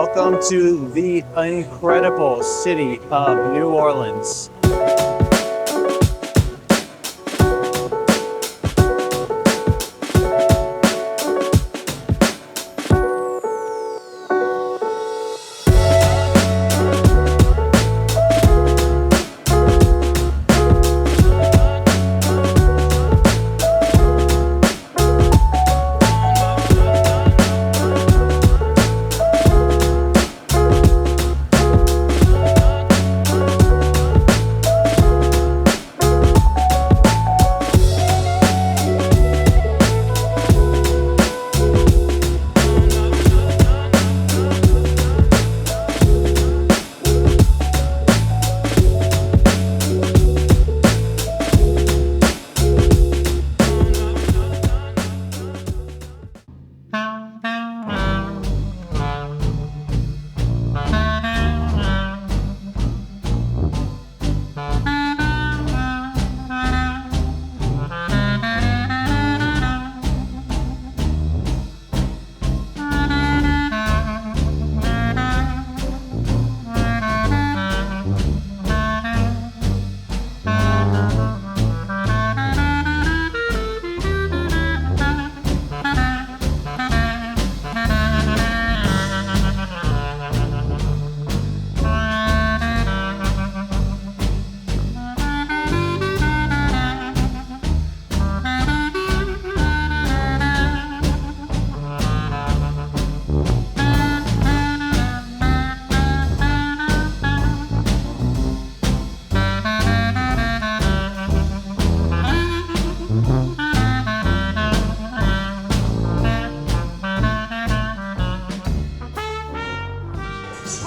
Welcome to the incredible city of New Orleans.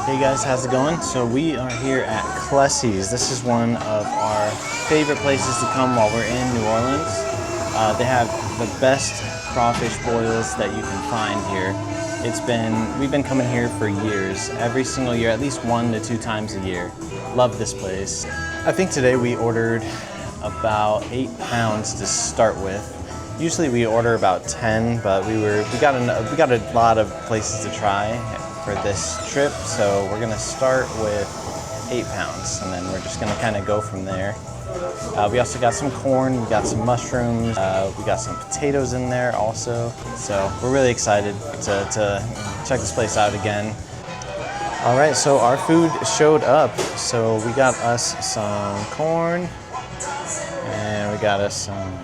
Hey guys, how's it going? So we are here at Clesi's. This is one of our favorite places to come while we're in New Orleans. They have the best crawfish boils that you can find here. We've been coming here for years, every single year, at least 1 to 2 times a year. Love this place. I think today we ordered about 8 pounds to start with. Usually we order about 10, but we got a lot of places to try for this trip, so we're gonna start with 8 pounds, and then we're just gonna kind of go from there. We also got some corn, we got some mushrooms, we got some potatoes in there also. So we're really excited to check this place out again. All right, so our food showed up. So we got us some corn, and we got us some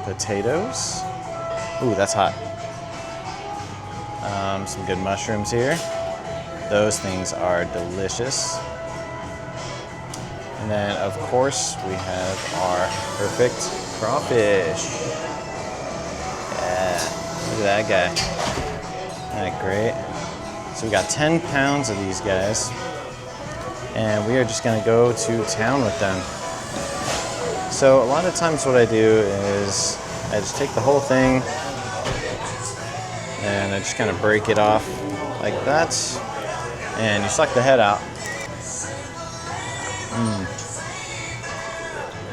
potatoes. Ooh, that's hot. Some good mushrooms here. Those things are delicious. And then, of course, we have our perfect crawfish. Yeah, look at that guy. Isn't that great? So we got 10 pounds of these guys, and we are just gonna go to town with them. So a lot of times what I do is I just take the whole thing and I just kind of break it off like that, and you suck the head out.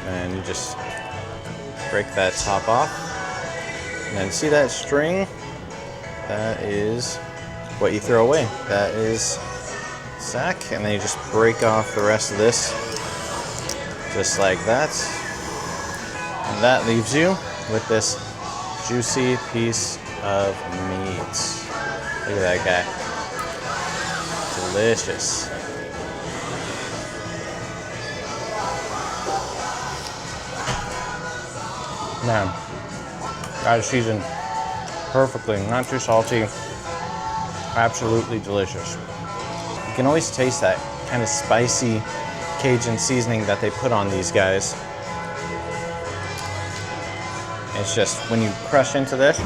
And you just break that top off. And then see that string? That is what you throw away. That is sack, and then you just break off the rest of this, just like that. And that leaves you with this juicy piece of meat. Look at that guy. Delicious. Man, that is seasoned perfectly, not too salty, absolutely delicious. You can always taste that kind of spicy Cajun seasoning that they put on these guys. It's just, when you crush into this,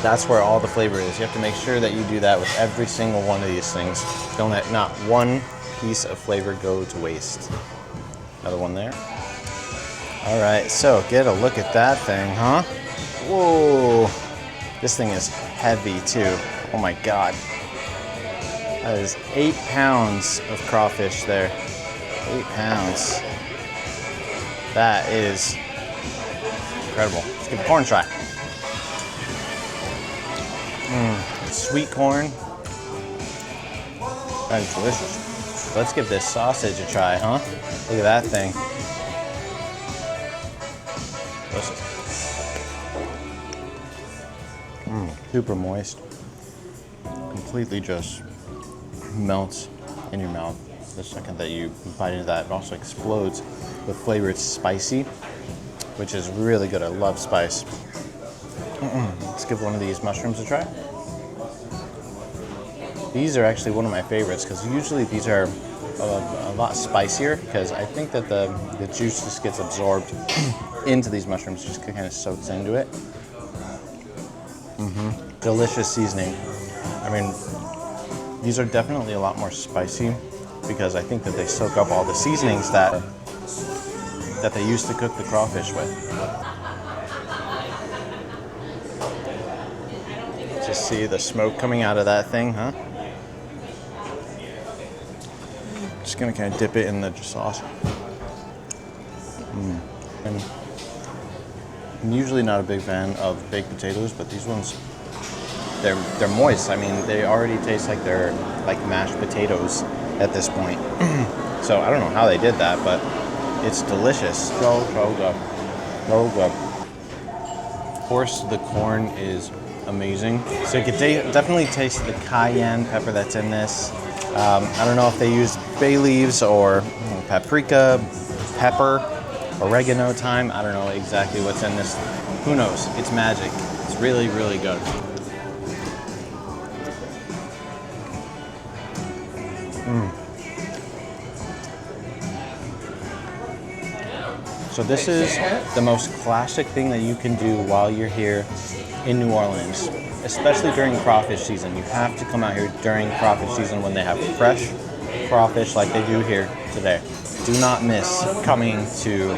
that's where all the flavor is. You have to make sure that you do that with every single one of these things. Don't let not one piece of flavor go to waste. Another one there. All right, so get a look at that thing, huh? Whoa, this thing is heavy too. Oh my God. That is 8 pounds of crawfish there. 8 pounds. That is incredible. Let's give the corn a try. sweet corn. That is delicious. Let's give this sausage a try, huh? Look at that thing. Delicious. Super moist. Completely just melts in your mouth the second that you bite into that. It also explodes with flavor. It's spicy, which is really good. I love spice. Let's give one of these mushrooms a try. These are actually one of my favorites because usually these are a lot spicier because I think that the juice just gets absorbed into these mushrooms, just kind of soaks into it. Delicious seasoning. I mean, these are definitely a lot more spicy because I think that they soak up all the seasonings that they used to cook the crawfish with. Just see the smoke coming out of that thing, huh? Just gonna kind of dip it in the sauce. And I'm usually not a big fan of baked potatoes, but these ones, they're moist. I mean, they already taste like they're like mashed potatoes at this point. So I don't know how they did that, but it's delicious. So good. So good. Of course, the corn is amazing. So you can definitely taste the cayenne pepper that's in this. I don't know if they use bay leaves or paprika, pepper, oregano, thyme. I don't know exactly what's in this. Who knows? It's magic. It's really, really good. So this is the most classic thing that you can do while you're here in New Orleans, especially during crawfish season. You have to come out here during crawfish season when they have fresh crawfish like they do here today. Do not miss coming to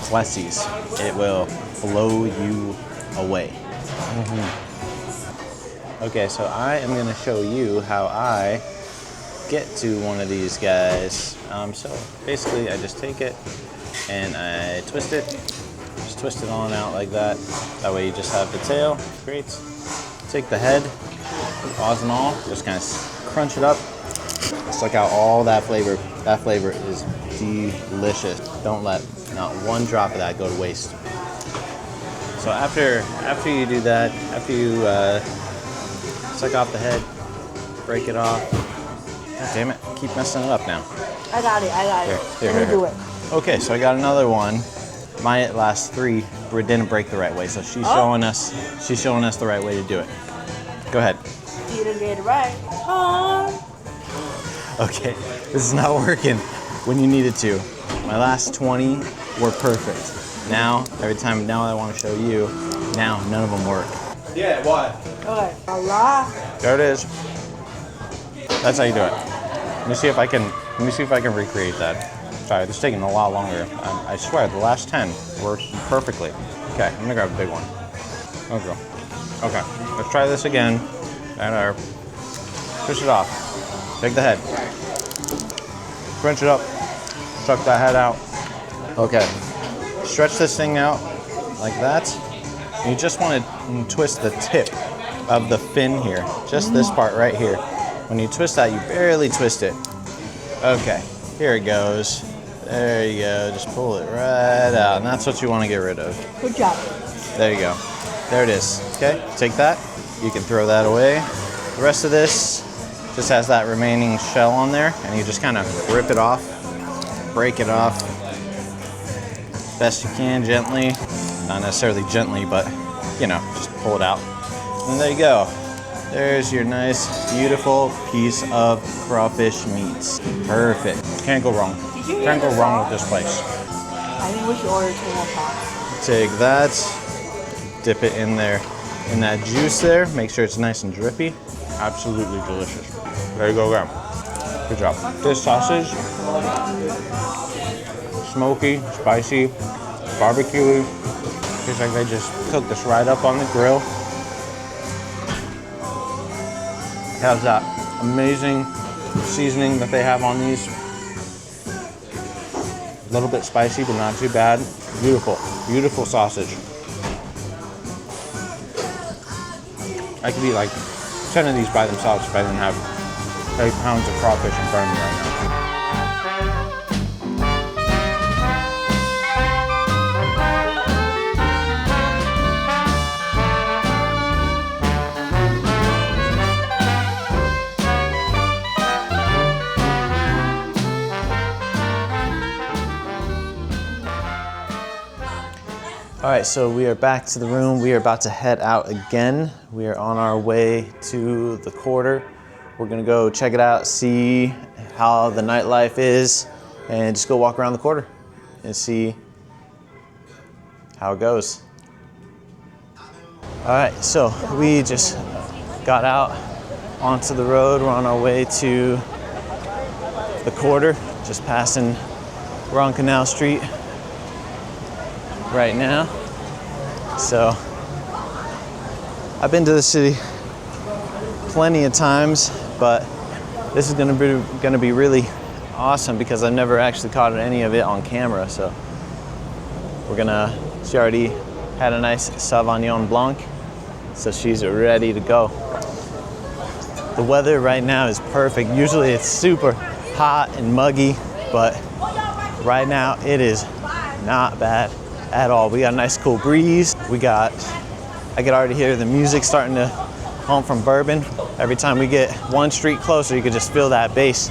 Clesi's. It will blow you away. Okay, so I am going to show you how I get to one of these guys. So basically I just take it and I twist it. Just twist it on out like that. That way you just have the tail. Great. Take the head, paws and all, just kind of crunch it up. Suck out all that flavor. That flavor is delicious. Don't let not one drop of that go to waste. So after you do that, after you suck off the head, break it off. God damn it, keep messing it up now. I got it. Here. Do it. Okay, so I got another one. My last three didn't break the right way, so she's showing us the right way to do it. Go ahead. You didn't get it right. Okay, this is not working when you need it to. My last 20 were perfect. Now, now I want to show you, now none of them work. Yeah, what? Okay. Allah. There it is. That's how you do it. Let me see if I can recreate that. Sorry, this is taking a lot longer. I swear, the last 10 worked perfectly. Okay, I'm gonna grab a big one. Okay, let's try this again. And push it off. Take the head. Crunch it up. Suck that head out. Okay, stretch this thing out like that. And you just want to twist the tip of the fin here. Just this part right here. When you twist that, you barely twist it. Okay, here it goes. There you go, just pull it right out, and that's what you want to get rid of. Good job. There you go. There it is. Okay, take that. You can throw that away. The rest of this just has that remaining shell on there, and you just kind of rip it off, break it off, best you can, gently. Not necessarily gently, but, you know, just pull it out. And there you go. There's your nice, beautiful piece of crawfish meats. Perfect. Can't go wrong. Can't go wrong with this place. I think we should order 2 more pots. Take that, dip it in there, in that juice there. Make sure it's nice and drippy. Absolutely delicious. There you go, again. Good job. This sausage, smoky, spicy, barbecue-y. Tastes like they just cooked this right up on the grill. Has that amazing seasoning that they have on these. A little bit spicy, but not too bad. Beautiful, beautiful sausage. I could eat like 10 of these by themselves if I didn't have 8 pounds of crawfish in front of me right now. All right, so we are back to the room. We are about to head out again. We are on our way to the quarter. We're gonna go check it out, see how the nightlife is, and just go walk around the quarter and see how it goes. All right, so we just got out onto the road. We're on our way to the quarter, just passing, we're on Canal Street right now. So I've been to the city plenty of times, but this is gonna be really awesome because I've never actually caught any of it on camera. So she already had a nice Sauvignon Blanc, so she's ready to go. The weather right now is perfect. Usually it's super hot and muggy, but right now it is not bad at all. We got a nice cool breeze. I can already hear the music starting to come from Bourbon. Every time we get one street closer, you can just feel that bass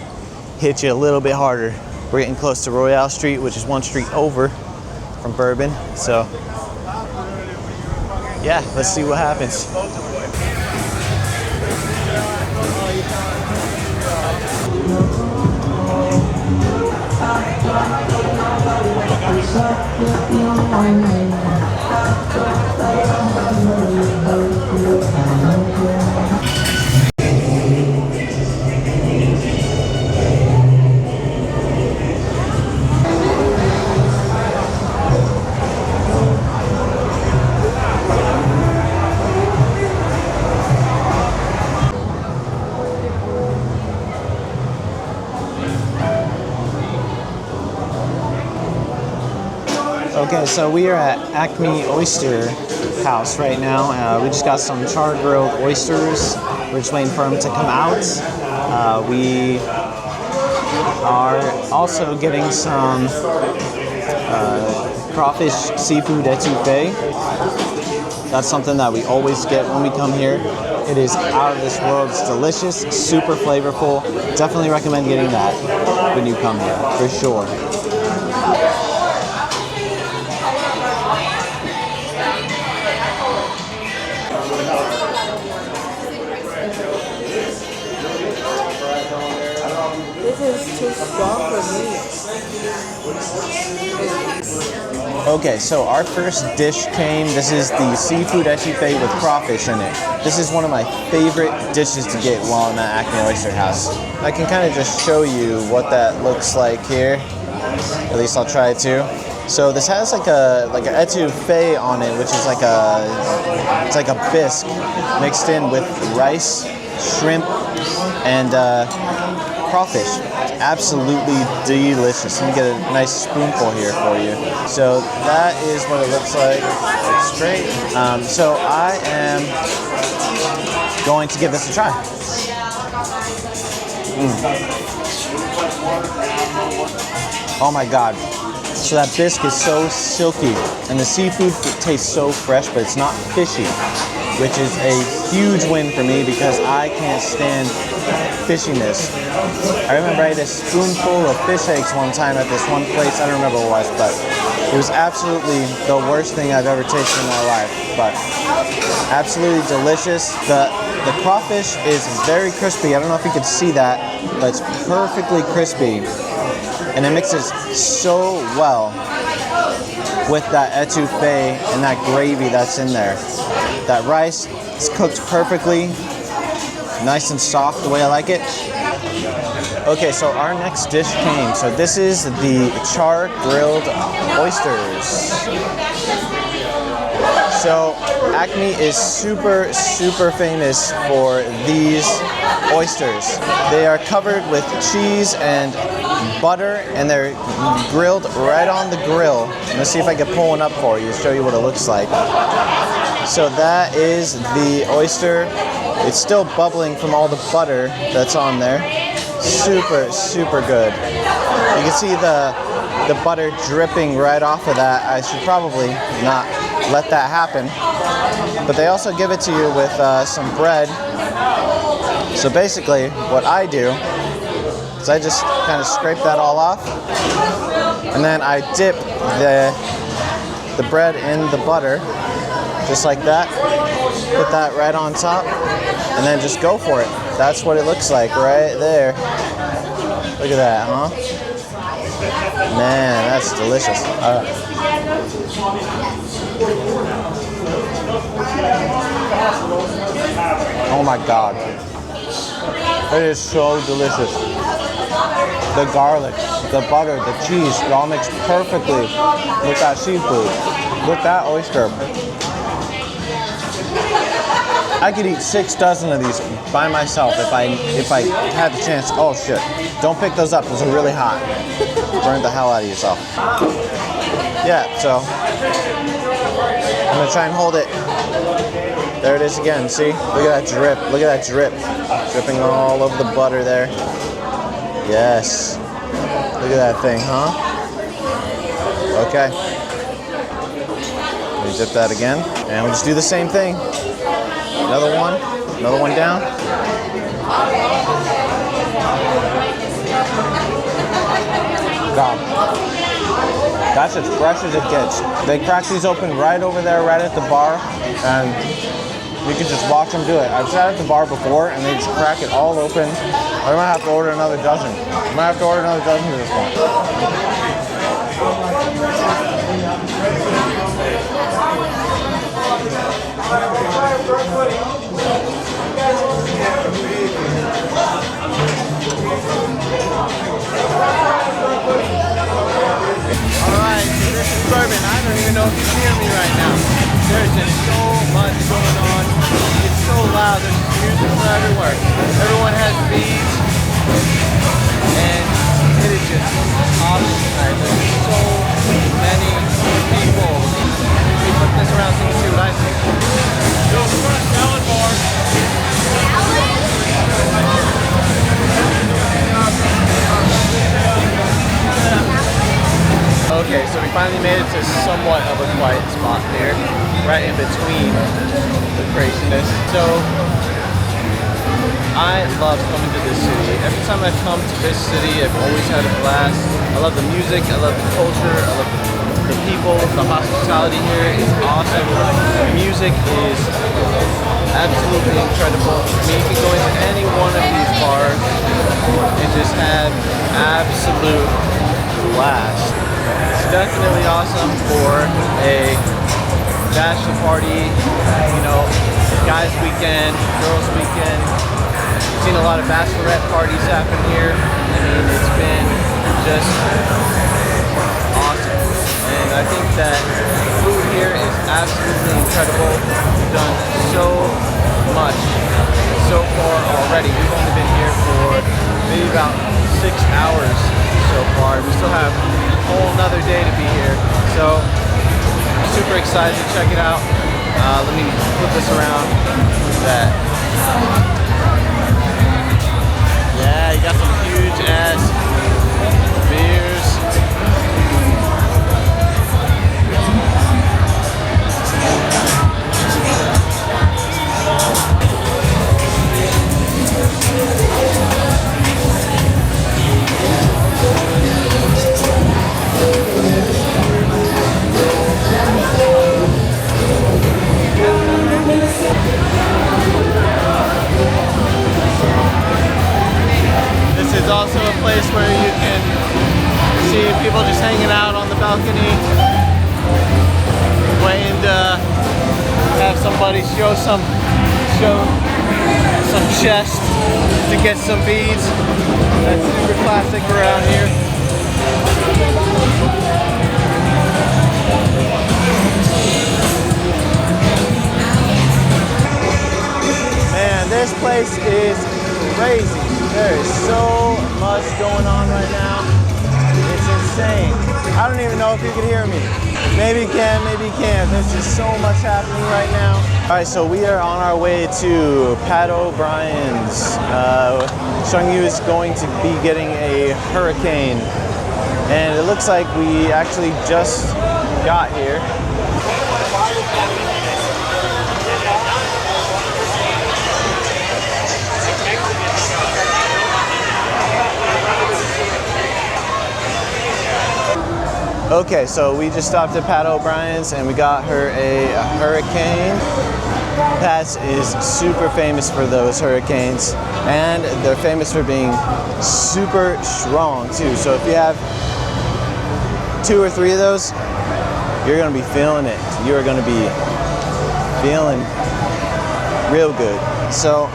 hit you a little bit harder. We're getting close to Royale Street, which is one street over from Bourbon. So yeah, let's see what happens. Okay, so we are at ACME Oyster House right now. We just got some char-grilled oysters. We're just waiting for them to come out. We are also getting some crawfish seafood etouffee. That's something that we always get when we come here. It is out of this world. It's delicious, super flavorful. Definitely recommend getting that when you come here, for sure. This is too strong for me. Okay, so our first dish came. This is the seafood etouffee with crawfish in it. This is one of my favorite dishes to get while I'm at ACME Oyster House. I can kind of just show you what that looks like here. At least I'll try to. So this has like an etouffee on it, which is it's like a bisque mixed in with rice, shrimp, and crawfish. Absolutely delicious. Let me get a nice spoonful here for you. So that is what it looks like. It's great. So I am going to give this a try. Oh my God. So that bisque is so silky, and the seafood tastes so fresh, but it's not fishy, which is a huge win for me because I can't stand fishiness. I remember I had a spoonful of fish eggs one time at this one place. I don't remember what it was, but it was absolutely the worst thing I've ever tasted in my life. But absolutely delicious. The crawfish is very crispy. I don't know if you could see that, but it's perfectly crispy. And it mixes so well with that etouffee and that gravy that's in there. That rice is cooked perfectly, nice and soft the way I like it. Okay, so our next dish came. So this is the char-grilled oysters. So ACME is super, super famous for these oysters. They are covered with cheese and butter, and they're grilled right on the grill. Let's see if I can pull one up for you, show you what it looks like. So that is the oyster. It's still bubbling from all the butter that's on there. Super, super good. You can see the butter dripping right off of that. I should probably not let that happen. But they also give it to you with some bread. So basically, what I do is I just kind of scrape that all off, and then I dip the bread in the butter, just like that. Put that right on top, and then just go for it. That's what it looks like right there. Look at that, huh? Man, that's delicious. Oh my God. It is so delicious. The garlic, the butter, the cheese, it all mixed perfectly with that seafood, with that oyster. I could eat 6 dozen of these by myself if I had the chance. Oh shit. Don't pick those up, those are really hot. Burn the hell out of yourself. Yeah, so I'm gonna try and hold it. There it is again, see? Look at that drip, look at that drip. Dripping all over the butter there. Yes. Look at that thing, huh? Okay. Let me dip that again. And we'll just do the same thing. Another one down. God. That's as fresh as it gets. They crack these open right over there, right at the bar, and you can just watch them do it. I've sat at the bar before, and they just crack it all open. I might have to order another dozen. I might have to order another dozen of this one. Alright, so this is Bourbon. I don't even know if you can hear me right now. There's just so much going on. It's so loud. There's music from everywhere. Everyone has beats. And it is just awesome tonight. There's so many people. Let me flip this around so you can see what I think. Go front salad bar. Okay, so we finally made it to somewhat of a quiet spot here, right in between the craziness. So, I love coming to this city. Every time I come to this city, I've always had a blast. I love the music, I love the culture, I love the people, the hospitality here is awesome. The music is absolutely incredible. I mean, you can go into any one of these bars and just have absolute blast. It's definitely awesome for a bachelor party, you know, guys' weekend, girls' weekend. I've seen a lot of bachelorette parties happen here. I mean, it's been just awesome. And I think that food here is absolutely incredible. We've done so much so far already. We've only been here for maybe about 6 hours so far. We still have a whole another day to be here. So I'm super excited to check it out. Let me flip this around. Look at that. Yeah, you got some huge ass beers. This is also a place where you can see people just hanging out on the balcony, waiting to have somebody show some chest to get some beads. That's super classic around here. Man, this place is crazy. There is so much going on right now. It's insane. insane. I don't even know if you can hear me. Maybe you can, maybe you can't. There's just so much happening right now. All right, so we are on our way to Pat O'Brien's. Xiangyu is going to be getting a hurricane. And it looks like we actually just got here. Okay, so we just stopped at Pat O'Brien's and we got her a hurricane. Pat's is super famous for those hurricanes, and they're famous for being super strong too. So if you have 2 or 3 of those, you're gonna be feeling it. You're gonna be feeling real good. So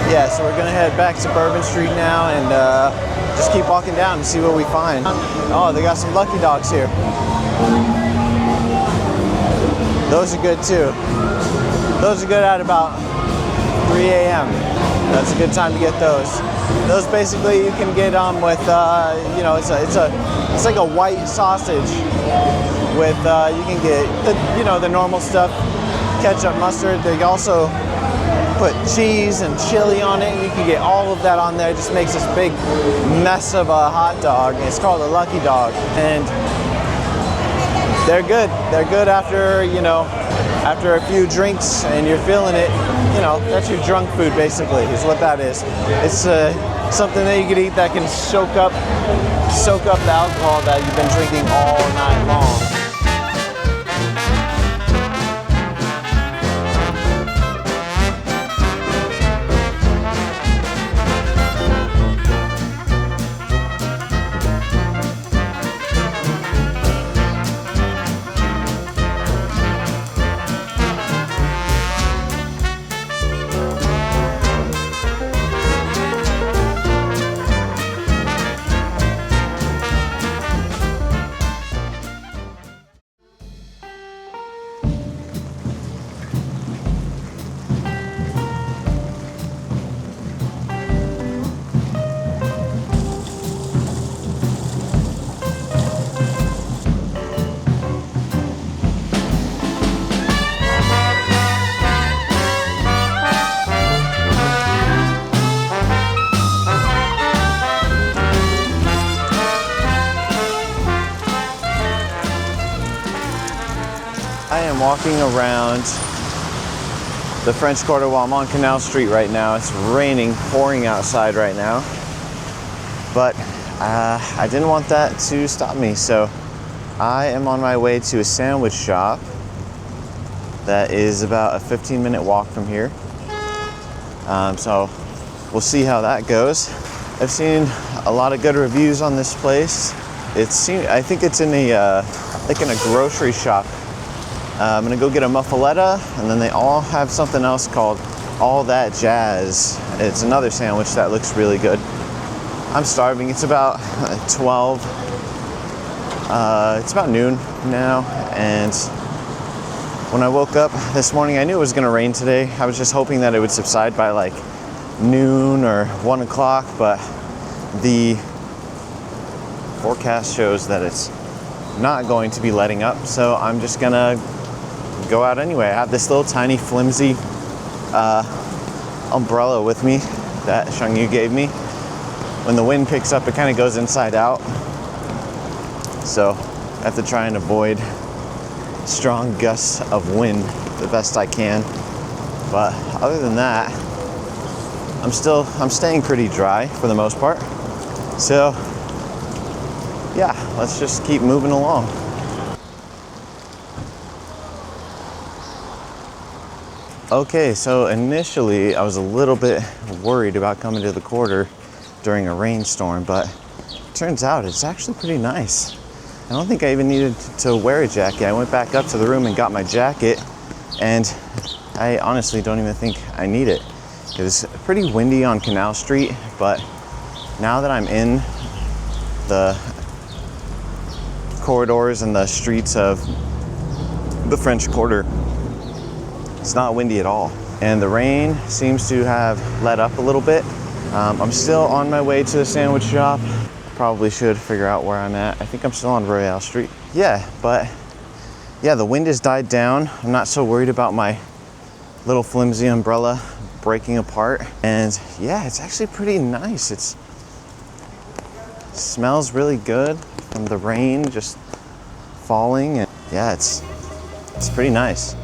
yeah, so we're gonna head back to Bourbon Street now and just keep walking down and see what we find. Oh, they got some lucky dogs here. Those are good too. Those are good at about 3 a.m. That's a good time to get those. Those basically you can get with, you know, it's like a white sausage with, you can get the, you know, the normal stuff, ketchup, mustard. They also put cheese and chili on it, and you can get all of that on there. It just makes this big mess of a hot dog. It's called a lucky dog, and they're good. They're good after, you know, after a few drinks and you're feeling it. You know, that's your drunk food basically, is what that is. It's something that you can eat that can soak up the alcohol that you've been drinking all night long. I am walking around the French Quarter while I'm on Canal Street right now. It's raining, pouring outside right now. But I didn't want that to stop me, so I am on my way to a sandwich shop that is about a 15-minute walk from here. So we'll see how that goes. I've seen a lot of good reviews on this place. I think it's in like in a grocery shop. I'm gonna go get a muffaletta, and then they all have something else called All That Jazz. It's another sandwich that looks really good. I'm starving. It's about 12. It's about noon now, and when I woke up this morning, I knew it was gonna rain today. I was just hoping that it would subside by like noon or 1 o'clock, but the forecast shows that it's not going to be letting up, so I'm just gonna go out anyway. I have this little tiny flimsy umbrella with me that Xiangyu gave me. When the wind picks up, it kind of goes inside out, so I have to try and avoid strong gusts of wind the best I can. But other than that, I'm staying pretty dry for the most part. So yeah, let's just keep moving along. Okay, so initially I was a little bit worried about coming to the quarter during a rainstorm, but it turns out it's actually pretty nice. I don't think I even needed to wear a jacket. I went back up to the room and got my jacket, and I honestly don't even think I need it. It was pretty windy on Canal Street, but now that I'm in the corridors and the streets of the French Quarter, it's not windy at all, and the rain seems to have let up a little bit. I'm still on my way to the sandwich shop. Probably should figure out where I'm at. I think I'm still on Royale Street. Yeah, but yeah, the wind has died down. I'm not so worried about my little flimsy umbrella breaking apart. And yeah, it's actually pretty nice. It smells really good from the rain just falling. And yeah, it's pretty nice.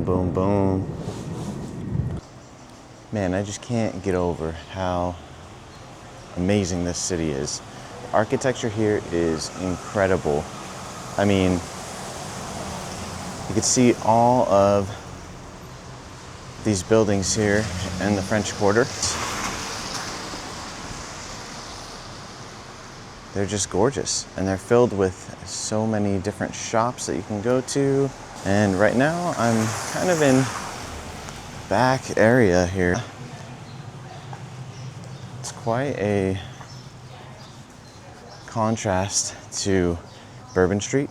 Boom, boom. Man, I just can't get over how amazing this city is. The architecture here is incredible. I mean, you could see all of these buildings here in the French Quarter. They're just gorgeous, and they're filled with so many different shops that you can go to. And right now, I'm kind of in back area here. It's quite a contrast to Bourbon Street.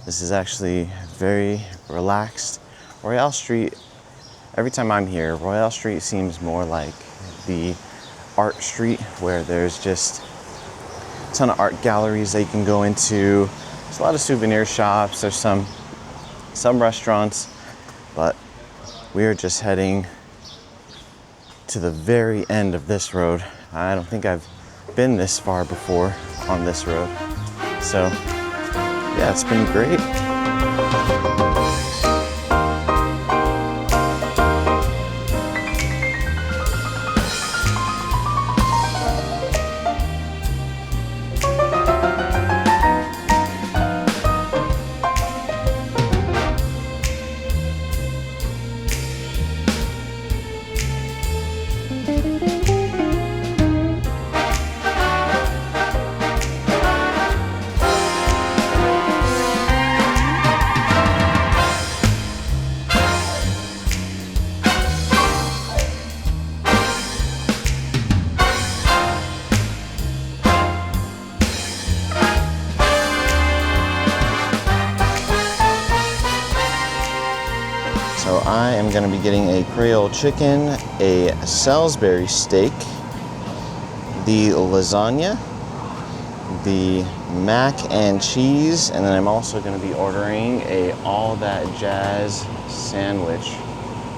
This is actually very relaxed. Royale Street, every time I'm here, Royale Street seems more like the art street where there's just a ton of art galleries that you can go into. There's a lot of souvenir shops. There's some restaurants, but we are just heading to the very end of this road. I don't think I've been this far before on this road. So yeah, it's been great. So I am going to be getting a Creole chicken, a Salisbury steak, the lasagna, the mac and cheese, and then I'm also going to be ordering a all that jazz sandwich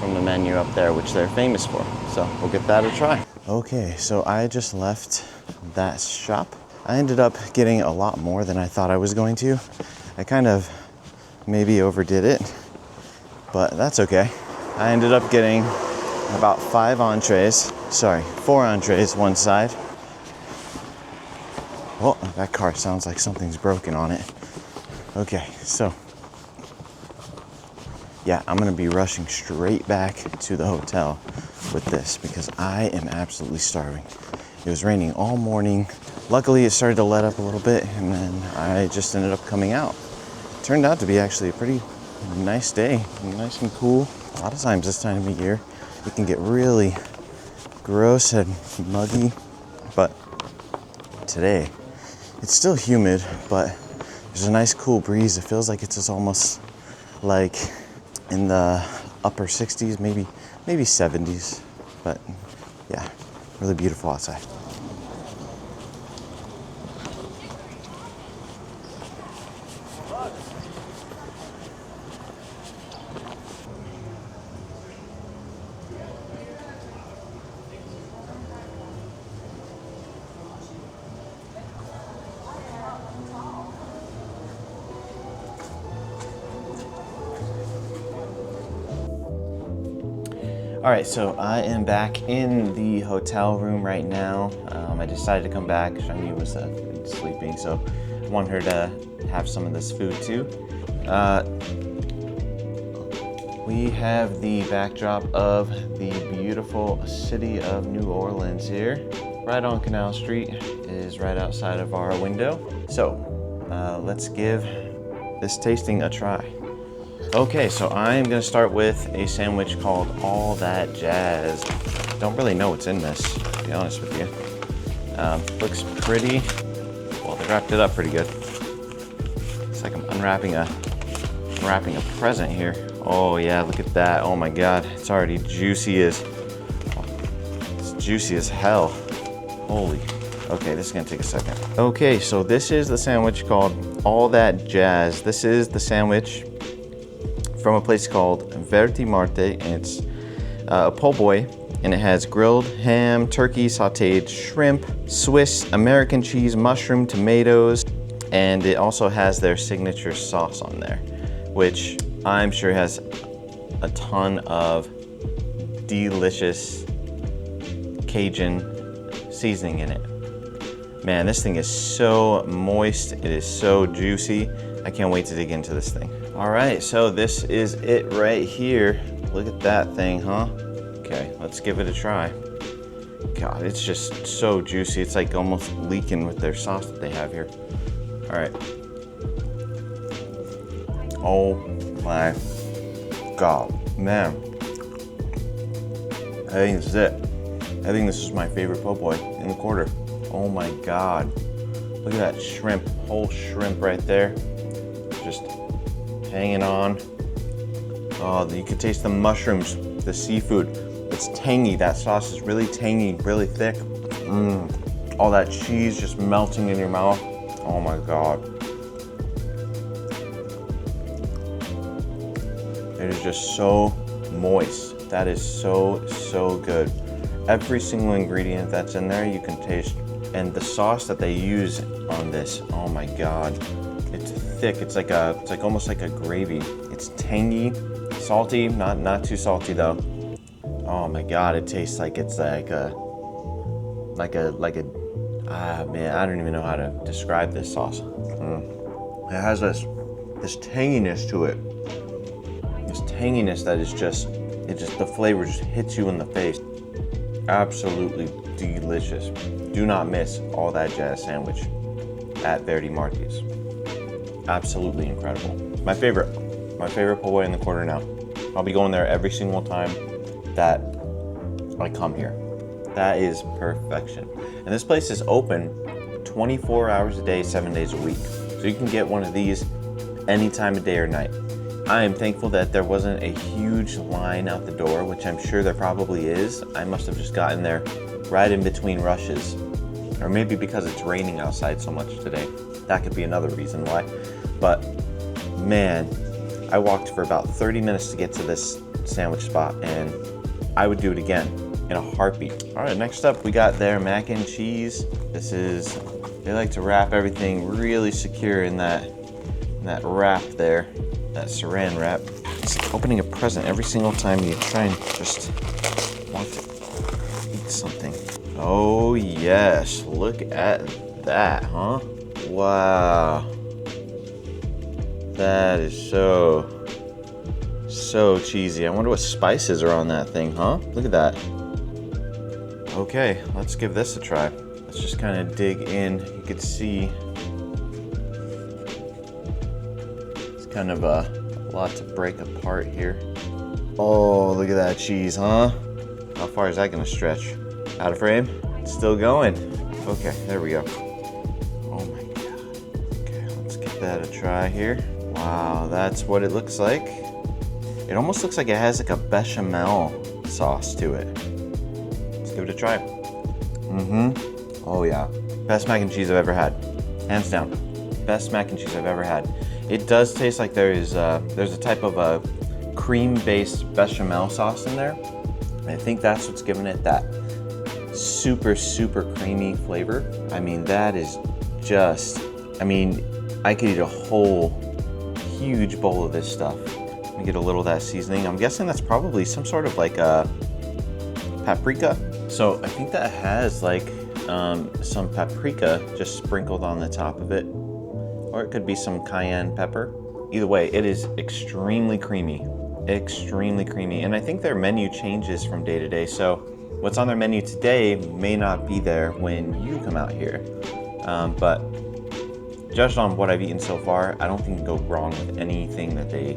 from the menu up there, which they're famous for. So we'll get that a try. Okay, so I just left that shop. I ended up getting a lot more than I thought I was going to. I kind of maybe overdid it, but that's okay. I ended up getting about 4 entrees, one side. Oh, that car sounds like something's broken on it. Okay, so yeah, I'm gonna be rushing straight back to the hotel with this because I am absolutely starving. It was raining all morning. Luckily, it started to let up a little bit, and then I just ended up coming out. It turned out to be actually a pretty nice day, nice and cool. A lot of times this time of year, it can get really gross and muggy, but today, it's still humid, but there's a nice cool breeze. It feels like it's just almost like in the upper 60s, maybe 70s, but yeah, really beautiful outside. All right, so I am back in the hotel room right now. I decided to come back. Shani was sleeping, so I want her to have some of this food too. We have the backdrop of the beautiful city of New Orleans here. Right on Canal Street is right outside of our window. So let's give this tasting a try. Okay, so I am gonna start with a sandwich called All That Jazz. Don't really know what's in this, to be honest with you. Looks pretty, well, they wrapped it up pretty good. It's like I'm unwrapping a present here. Oh yeah, look at that. Oh my God, it's already juicy it's juicy as hell. Holy, okay, this is gonna take a second. Okay, so this is the sandwich called All That Jazz. This is the sandwich from a place called Verti Marte, and it's a po' boy, and it has grilled ham, turkey, sauteed shrimp, Swiss, American cheese, mushroom, tomatoes, and it also has their signature sauce on there, which I'm sure has a ton of delicious Cajun seasoning in it. Man, this thing is so moist, it is so juicy. I can't wait to dig into this thing. All right, so this is it right here. Look at that thing, huh? Okay, let's give it a try. God, it's just so juicy. It's like almost leaking with their sauce that they have here. All right. Oh my God, man. I think this is it. I think this is my favorite po' boy in the quarter. Oh my God. Look at that shrimp, whole shrimp right there. Just hanging on. Oh, you can taste the mushrooms, the seafood. It's tangy. That sauce is really tangy, really thick. All that cheese just melting in your mouth. Oh my God. It is just so moist. That is so, so good. Every single ingredient that's in there, you can taste. And the sauce that they use on this, oh my God. It's thick. It's almost like a gravy. It's tangy, salty, not too salty though. Oh my God, it tastes like it's man, I don't even know how to describe this sauce. It has this tanginess to it. This tanginess that is the flavor just hits you in the face. Absolutely delicious. Do not miss All That Jazz sandwich at Verti Marte's. Absolutely incredible. My favorite po' boy in the quarter now. I'll be going there every single time that I come here. That is perfection. And this place is open 24 hours a day, 7 days a week. So you can get one of these any time of day or night. I am thankful that there wasn't a huge line out the door, which I'm sure there probably is. I must have just gotten there right in between rushes. Or maybe because it's raining outside so much today. That could be another reason why. But man, I walked for about 30 minutes to get to this sandwich spot, and I would do it again in a heartbeat. All right, next up we got their mac and cheese. They like to wrap everything really secure in that wrap there, that saran wrap. It's like opening a present every single time you try and just want to eat something. Oh yes, look at that, huh? Wow. That is so cheesy. I wonder what spices are on that thing, huh? Look at that. Okay, let's give this a try. Let's just kind of dig in. You could see it's kind of a lot to break apart here. Oh, look at that cheese, huh? How far is that gonna stretch? Out of frame? It's still going. Okay, there we go. Oh my God. Okay, let's give that a try here. Wow, that's what it looks like. It almost looks like it has like a bechamel sauce to it. Let's give it a try. Oh yeah. Best mac and cheese I've ever had. Hands down. Best mac and cheese I've ever had. It does taste like there's a type of a cream-based bechamel sauce in there. And I think that's what's giving it that super, super creamy flavor. I mean, that is just, I could eat a whole huge bowl of this stuff. Let me get a little of that seasoning. I'm guessing that's probably some sort of like a paprika. So I think that has like some paprika just sprinkled on the top of it, or it could be some cayenne pepper. Either way, it is extremely creamy, and I think their menu changes from day to day, so what's on their menu today may not be there when you come out here, but judged on what I've eaten so far, I don't think you can go wrong with anything that they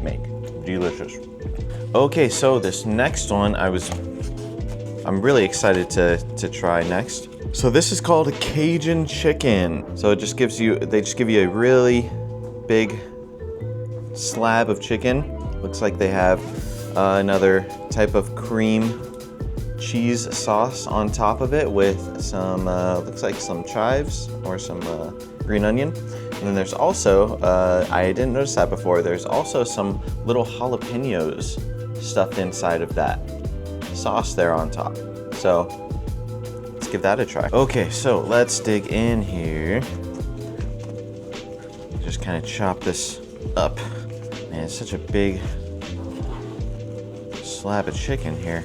make. Delicious. Okay, so this next one I'm really excited to try next. So this is called Cajun chicken. So they just give you a really big slab of chicken. Looks like they have another type of cream cheese sauce on top of it with some, looks like some chives or some green onion. And then there's also, I didn't notice that before, there's also some little jalapenos stuffed inside of that sauce there on top. So let's give that a try. Okay, so let's dig in here. Just kind of chop this up. Man, it's such a big slab of chicken here.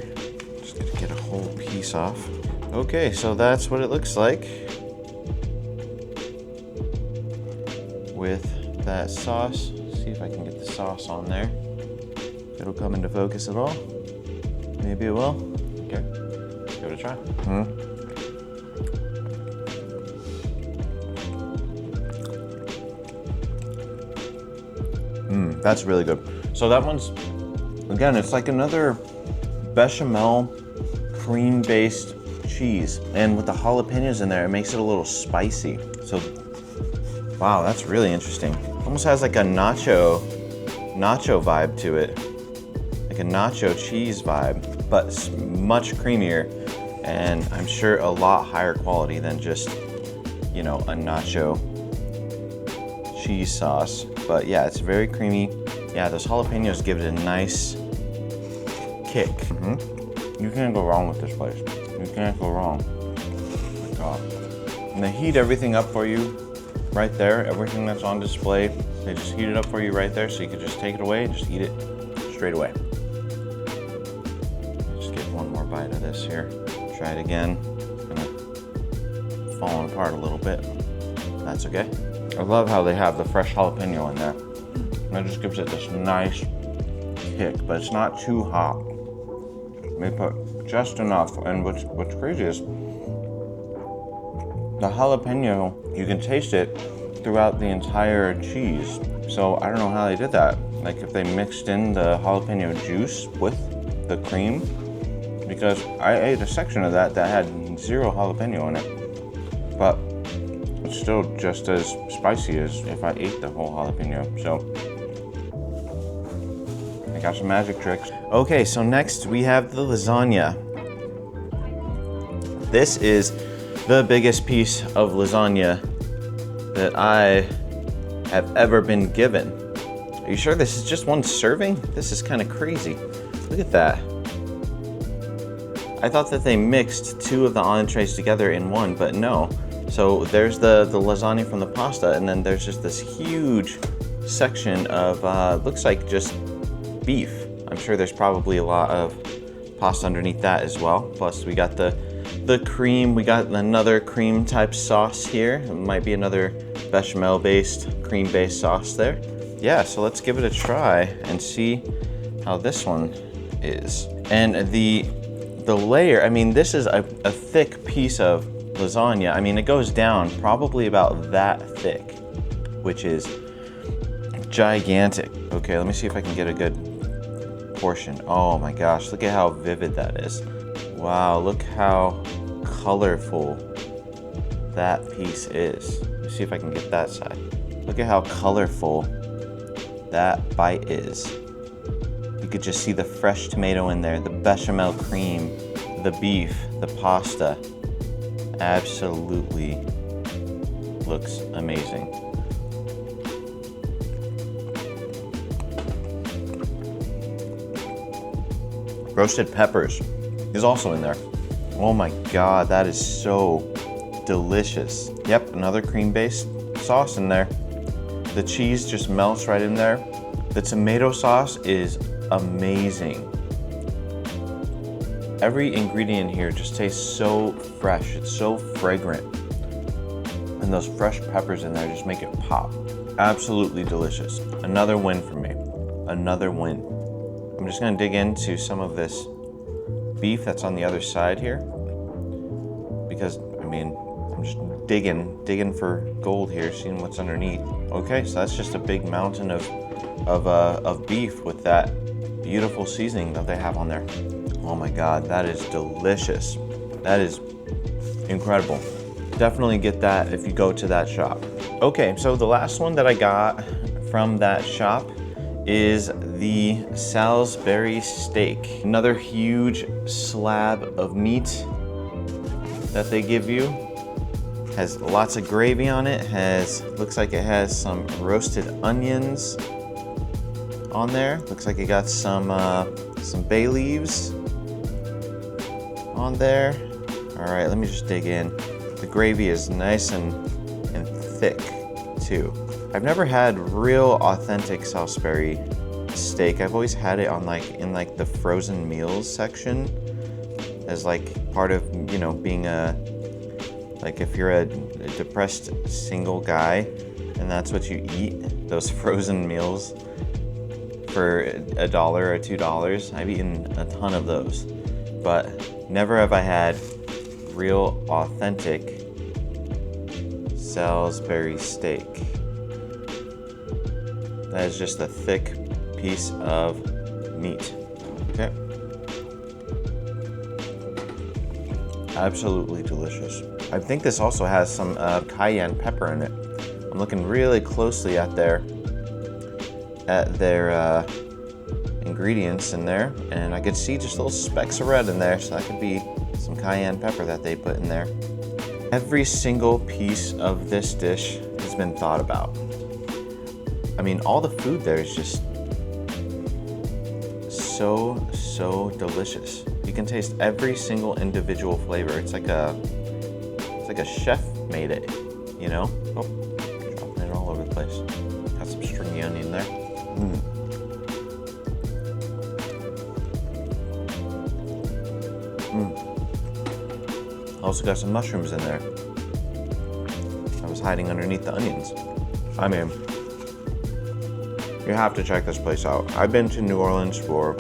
Just gonna get a whole piece off. Okay, so that's what it looks like with that sauce. See if I can get the sauce on there. If it'll come into focus at all. Maybe it will. Okay, let's give it a try. That's really good. So that one's, again, it's like another bechamel cream-based cheese. And with the jalapenos in there, it makes it a little spicy. So, wow, that's really interesting. Almost has like a nacho vibe to it. Like a nacho cheese vibe, but much creamier. And I'm sure a lot higher quality than just, you know, a nacho cheese sauce. But yeah, it's very creamy. Yeah, those jalapenos give it a nice kick. You can't go wrong with this place. You can't go wrong. Oh my God. And they heat everything up for you right there. Everything that's on display, they just heat it up for you right there, so you can just take it away and just eat it straight away. Just get one more bite of this here. Try it again. It's gonna fall apart a little bit. That's okay. I love how they have the fresh jalapeno in there. That just gives it this nice kick, but it's not too hot. They put just enough. And what's crazy is the jalapeno, you can taste it throughout the entire cheese. So I don't know how they did that. Like if they mixed in the jalapeno juice with the cream, because I ate a section of that had 0 jalapeno in it, but it's still just as spicy as if I ate the whole jalapeno. So I got some magic tricks. Okay, so next we have the lasagna. This is the biggest piece of lasagna that I have ever been given. Are you sure this is just one serving? This is kind of crazy. Look at that. I thought that they mixed 2 of the entrees together in one, but no. So there's the lasagna from the pasta, and then there's just this huge section of, looks like just beef. I'm sure there's probably a lot of pasta underneath that as well. Plus we got the cream, we got another cream type sauce here. It might be another bechamel based, cream based sauce there. Yeah, so let's give it a try and see how this one is. And the layer, I mean, this is a thick piece of lasagna. I mean, it goes down probably about that thick, which is gigantic. Okay, let me see if I can get a good portion. Oh my gosh, look at how vivid that is. Wow, look how colorful that piece is. Let me see if I can get that side. Look at how colorful that bite is. You could just see the fresh tomato in there, the bechamel cream, the beef, the pasta. Absolutely looks amazing. Roasted peppers is also in there. Oh my God, that is so delicious. Yep, another cream-based sauce in there. The cheese just melts right in there. The tomato sauce is amazing. Every ingredient here just tastes so fresh. It's so fragrant. And those fresh peppers in there just make it pop. Absolutely delicious. Another win for me. Another win. I'm just gonna dig into some of this beef that's on the other side here. Because, I mean, I'm just digging for gold here, seeing what's underneath. Okay, so that's just a big mountain of beef with that beautiful seasoning that they have on there. Oh my God, that is delicious. That is incredible. Definitely get that if you go to that shop. Okay, so the last one that I got from that shop is the Salisbury steak. Another huge slab of meat that they give you. Has lots of gravy on it. Looks like it has some roasted onions on there. Looks like it got some bay leaves on there. All right, let me just dig in. The gravy is nice and thick too. I've never had real authentic Salisbury steak. I've always had it on in the frozen meals section as like part of, you know, being like if you're a depressed single guy and that's what you eat, those frozen meals for $1 or $2. I've eaten a ton of those, but never have I had real authentic Salisbury steak. That is just a thick piece of meat. Okay. Absolutely delicious. I think this also has some cayenne pepper in it. I'm looking really closely at their ingredients in there, and I could see just little specks of red in there, so that could be some cayenne pepper that they put in there. Every single piece of this dish has been thought about. I mean, all the food there is just so delicious. You can taste every single individual flavor. It's like a chef made it, you know? Oh, dropping it all over the place. Got some stringy onion there. Also got some mushrooms in there. I was hiding underneath the onions. I mean, you have to check this place out. I've been to New Orleans for,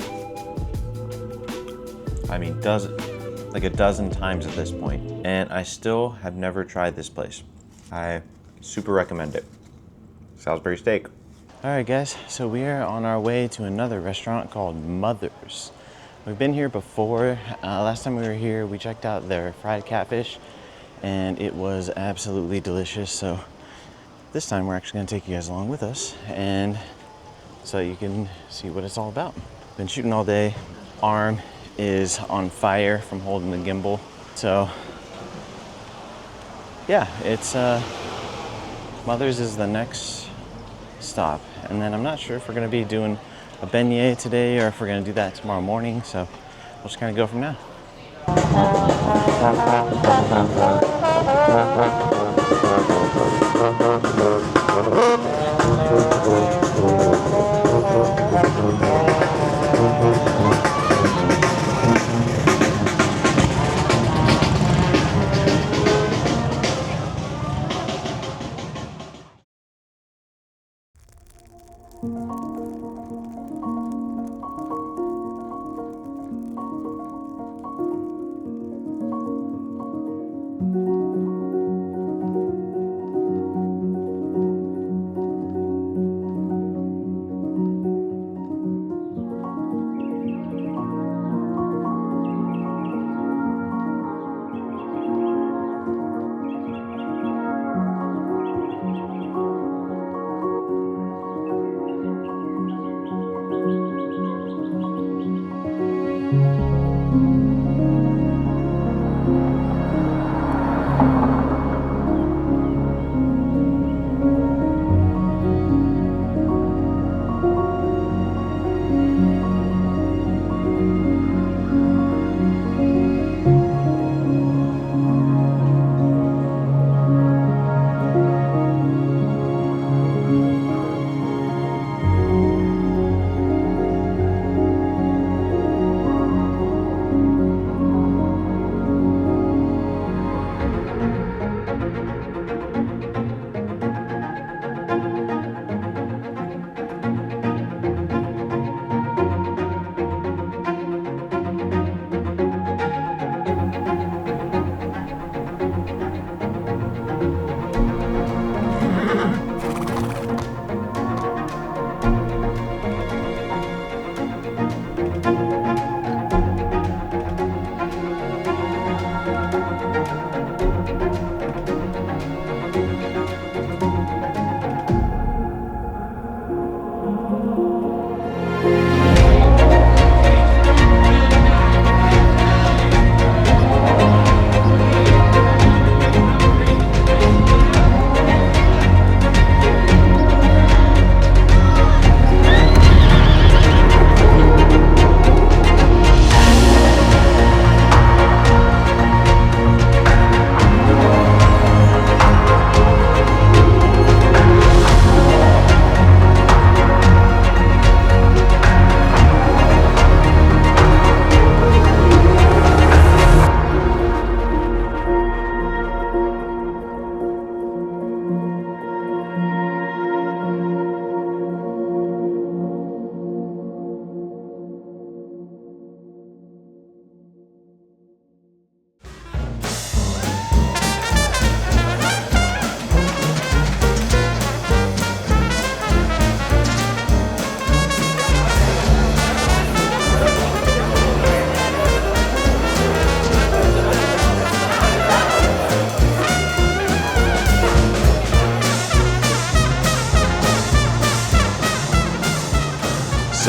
I mean, a dozen times at this point, and I still have never tried this place. I super recommend it. Salisbury steak. All right, guys, so we are on our way to another restaurant called Mother's. We've been here before. Last time we were here, we checked out their fried catfish, and it was absolutely delicious. So this time we're actually gonna take you guys along with us, and so you can see what it's all about. Been shooting all day. Arm is on fire from holding the gimbal. So yeah, it's Mother's is the next stop, and then I'm not sure if we're gonna be doing a beignet today or if we're gonna do that tomorrow morning, so we'll just kind of go from now.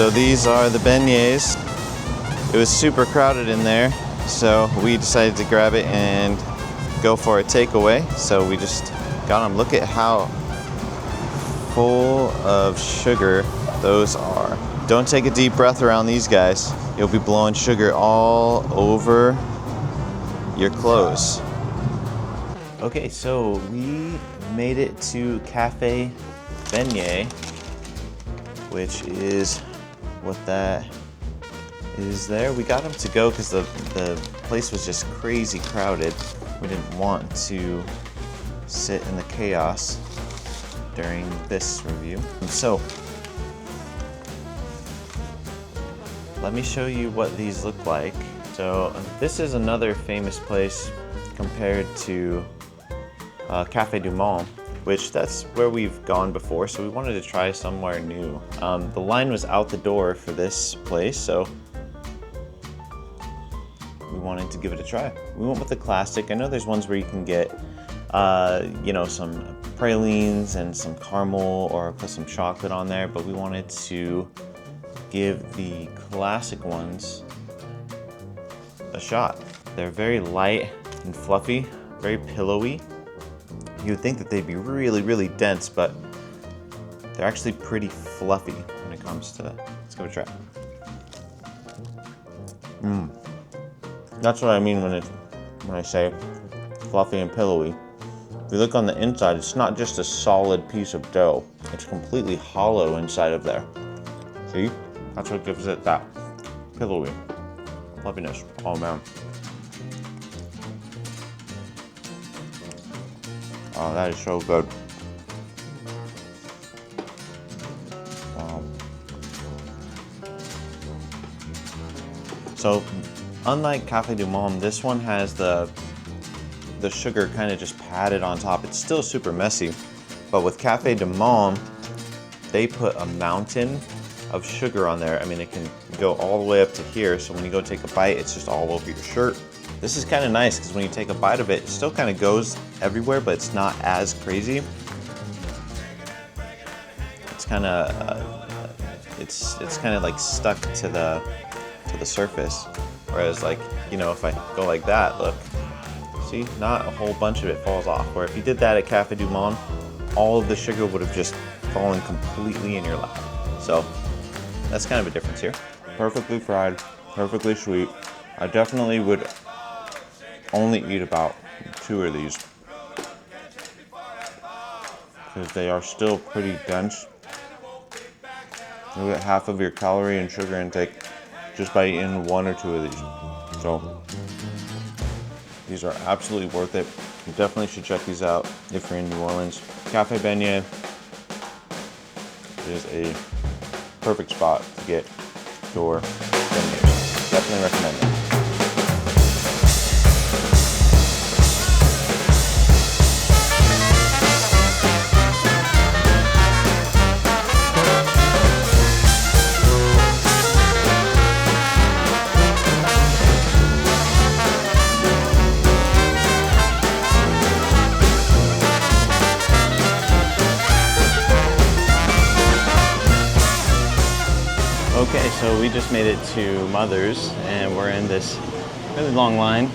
So these are the beignets. It was super crowded in there, so we decided to grab it and go for a takeaway. So we just got them. Look at how full of sugar those are. Don't take a deep breath around these guys. You'll be blowing sugar all over your clothes. Okay, so we made it to Cafe Beignet, which is what that is there. We got them to go because the place was just crazy crowded. We didn't want to sit in the chaos during this review. So let me show you what these look like. So this is another famous place compared to Cafe du Monde, which that's where we've gone before, so we wanted to try somewhere new. The line was out the door for this place, so we wanted to give it a try. We went with the classic. I know there's ones where you can get, you know, some pralines and some caramel or put some chocolate on there, but we wanted to give the classic ones a shot. They're very light and fluffy, very pillowy. You would think that they'd be really, really dense, but they're actually pretty fluffy when it comes to, let's give it a try. That's what I mean when I say fluffy and pillowy. If you look on the inside, it's not just a solid piece of dough. It's completely hollow inside of there. See? That's what gives it that pillowy fluffiness. Oh man. Oh, that is so good. Wow. So, unlike Cafe du Monde, this one has the sugar kind of just patted on top. It's still super messy, but with Cafe du Monde, they put a mountain of sugar on there. I mean, it can go all the way up to here, so when you go take a bite, it's just all over your shirt. This is kind of nice because when you take a bite of it, it still kind of goes everywhere, but it's not as crazy. It's kind of it's kind of like stuck to the surface. Whereas, like, you know, if I go like that, look, see, not a whole bunch of it falls off. Where if you did that at Cafe du Monde, all of the sugar would have just fallen completely in your lap. So that's kind of a difference here. Perfectly fried, perfectly sweet. I definitely would only eat about 2 of these because they are still pretty dense. You get half of your calorie and sugar intake just by eating 1 or 2 of these. So these are absolutely worth it. You definitely should check these out if you're in New Orleans. Cafe Beignet is a perfect spot to get your beignets. Definitely recommend it. Okay, so we just made it to Mother's and we're in this really long line.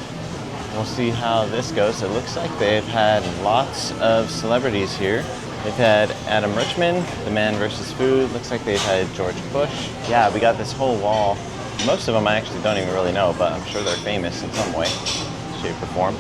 We'll see how this goes. It looks like they've had lots of celebrities here. They've had Adam Richman, The Man vs. Food. Looks like they've had George Bush. Yeah, we got this whole wall. Most of them I actually don't even really know, but I'm sure they're famous in some way, shape, or form.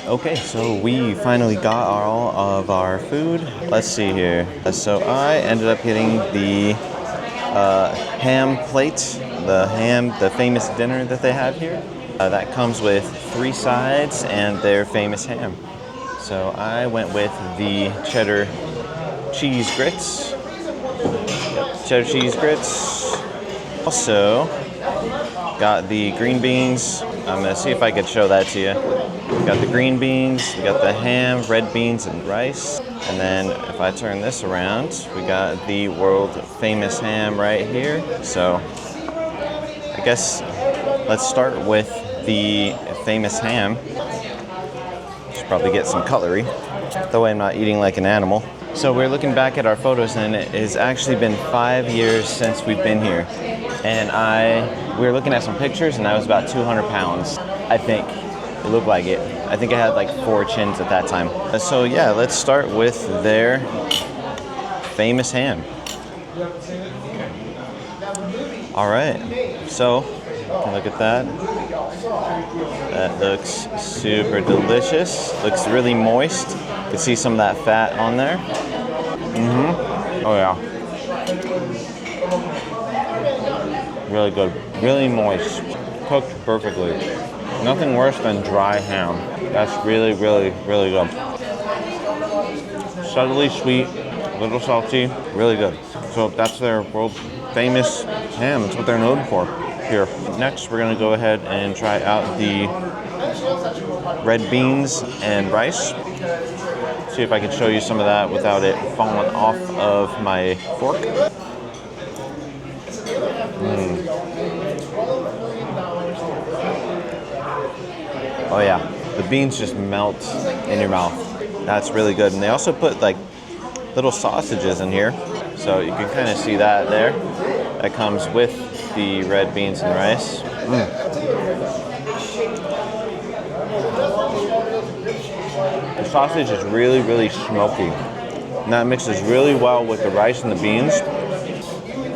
Okay, so we finally got all of our food. Let's see here. So I ended up getting the ham plate, the famous dinner that they have here. That comes with 3 sides and their famous ham. So I went with the cheddar cheese grits. Yep, cheddar cheese grits. Also, got the green beans. I'm gonna see if I could show that to you. We got the green beans, we got the ham, red beans, and rice. And then if I turn this around, we got the world famous ham right here. So I guess let's start with the famous ham. Should probably get some cutlery. That way I'm not eating like an animal. So we're looking back at our photos, and it has actually been 5 years since we've been here. And we were looking at some pictures, and I was about 200 pounds, I think. It looked like it. I think I had like 4 chins at that time. So yeah, let's start with their famous ham. All right, so look at that. That looks super delicious. Looks really moist. You can see some of that fat on there. Oh yeah. Really good. Really moist. Cooked perfectly. Nothing worse than dry ham. That's really, really, really good. Subtly sweet, a little salty, really good. So that's their world famous ham. That's what they're known for here. Next, we're gonna go ahead and try out the red beans and rice. See if I can show you some of that without it falling off of my fork. Oh yeah, the beans just melt in your mouth. That's really good. And they also put like little sausages in here. So you can kind of see that there. That comes with the red beans and rice. The sausage is really, really smoky. And that mixes really well with the rice and the beans.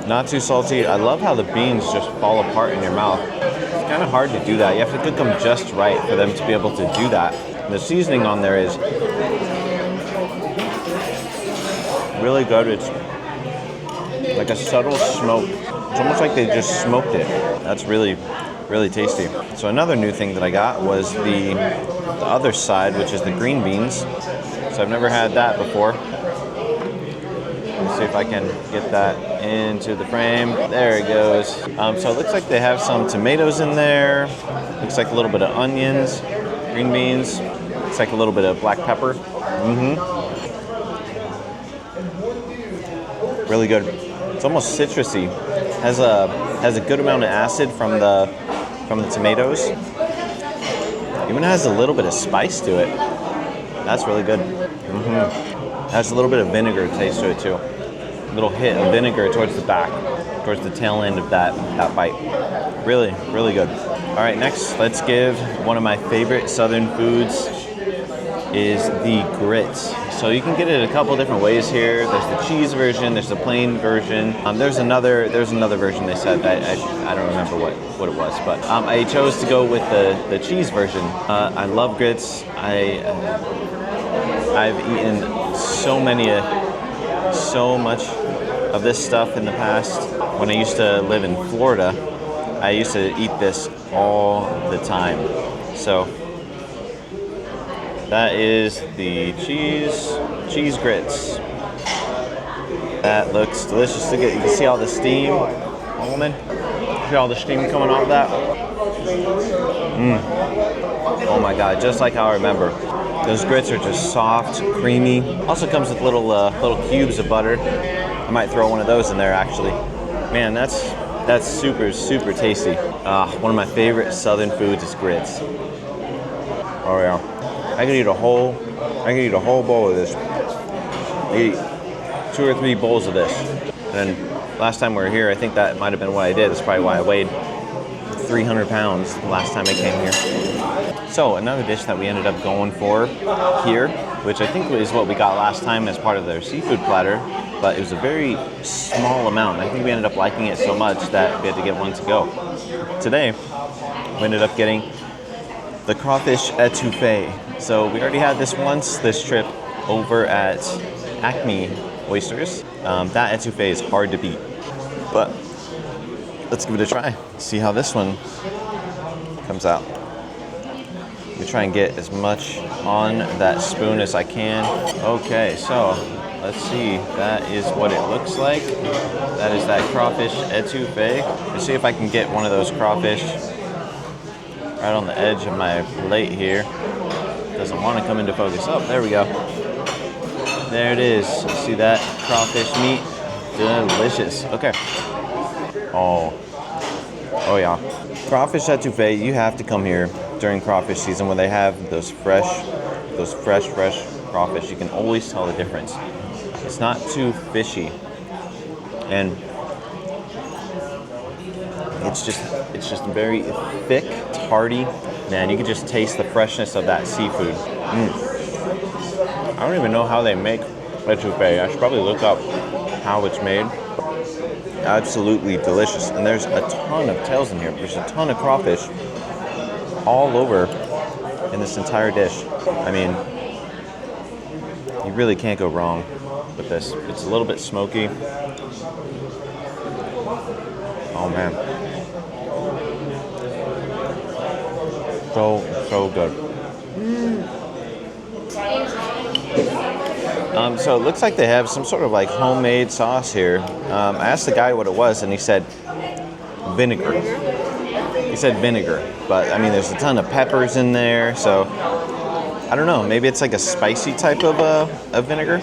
Not too salty. I love how the beans just fall apart in your mouth. It's kind of hard to do that. You have to cook them just right for them to be able to do that. And the seasoning on there is really good. It's like a subtle smoke. It's almost like they just smoked it. That's really, really tasty. So another new thing that I got was the other side, which is the green beans. So I've never had that before. Let's see if I can get that into the frame. There it goes. So it looks like they have some tomatoes in there. Looks like a little bit of onions, green beans. Looks like a little bit of black pepper. Really good. It's almost citrusy. Has a good amount of acid from the tomatoes. Even has a little bit of spice to it. That's really good. Has a little bit of vinegar taste to it too. A little hit of vinegar towards the back, towards the tail end of that bite. Really, really good. All right, next, let's give one of my favorite Southern foods is the grits. So you can get it a couple different ways here. There's the cheese version, there's the plain version. There's another version they said. I don't remember what it was, but I chose to go with the cheese version. I love grits. I've eaten so much of this stuff in the past. When I used to live in Florida, I used to eat this all the time. So that is the cheese grits. That looks delicious. You can see all the steam. Oh man, see all the steam coming off that. Oh my God, just like how I remember. Those grits are just soft, creamy. Also comes with little cubes of butter. I might throw one of those in there actually. Man, that's super, super tasty. One of my favorite Southern foods is grits. Oh yeah. I could eat a whole bowl of this. Eat 2 or 3 bowls of this. And last time we were here, I think that might have been what I did. That's probably why I weighed 300 pounds the last time I came here. So another dish that we ended up going for here, which I think is what we got last time as part of their seafood platter, but it was a very small amount. I think we ended up liking it so much that we had to get one to go. Today, we ended up getting the crawfish etouffee. So we already had this once, this trip over at ACME Oysters. That etouffee is hard to beat, but let's give it a try. See how this one comes out. We try and get as much on that spoon as I can. Okay, so let's see. That is what it looks like. That is that crawfish etouffee. Let's see if I can get one of those crawfish right on the edge of my plate here. Doesn't want to come into focus. Oh, there we go. There it is. See that crawfish meat? Delicious. Okay. Oh yeah. Crawfish etouffee, you have to come here during crawfish season when they have those fresh crawfish. You can always tell the difference. It's not too fishy, and it's just very thick, tarty. Man, you can just taste the freshness of that seafood. I don't even know how they make etouffee. I should probably look up how it's made. Absolutely delicious. And there's a ton of tails in here. There's a ton of crawfish all over in this entire dish. I mean, you really can't go wrong with this. It's a little bit smoky. Oh man. So good. So it looks like they have some sort of like homemade sauce here. I asked the guy what it was, and he said vinegar. He said vinegar, but I mean, there's a ton of peppers in there, so I don't know. Maybe it's like a spicy type of vinegar.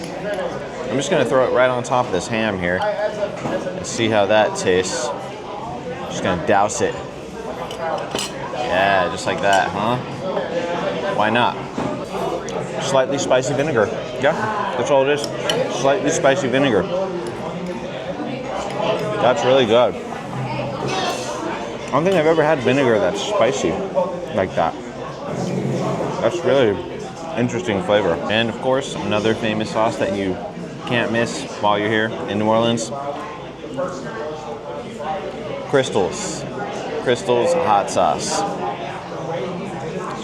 I'm just gonna throw it right on top of this ham here and see how that tastes. Just gonna douse it. Yeah, just like that, huh? Why not? Slightly spicy vinegar. Yeah, that's all it is. Slightly spicy vinegar. That's really good. I don't think I've ever had vinegar that's spicy like that. That's really interesting flavor. And of course, another famous sauce that you can't miss while you're here in New Orleans. Crystal's hot sauce.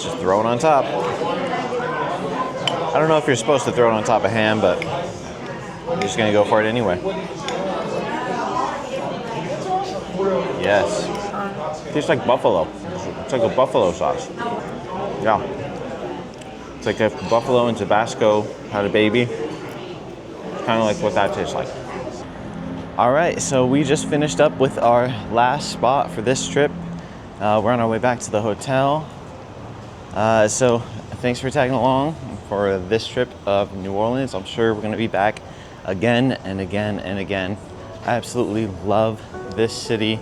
Just throw it on top. I don't know if you're supposed to throw it on top of ham, but I'm just gonna go for it anyway. Yes. Tastes like buffalo. It's like a buffalo sauce. Yeah. It's like if buffalo and Tabasco had a baby. It's kind of like what that tastes like. All right, so we just finished up with our last spot for this trip. We're on our way back to the hotel. So thanks for tagging along for this trip of New Orleans. I'm sure we're gonna be back again and again and again. I absolutely love this city,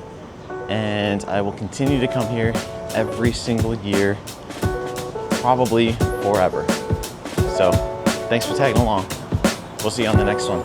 and I will continue to come here every single year, probably forever. So thanks for tagging along. We'll see you on the next one.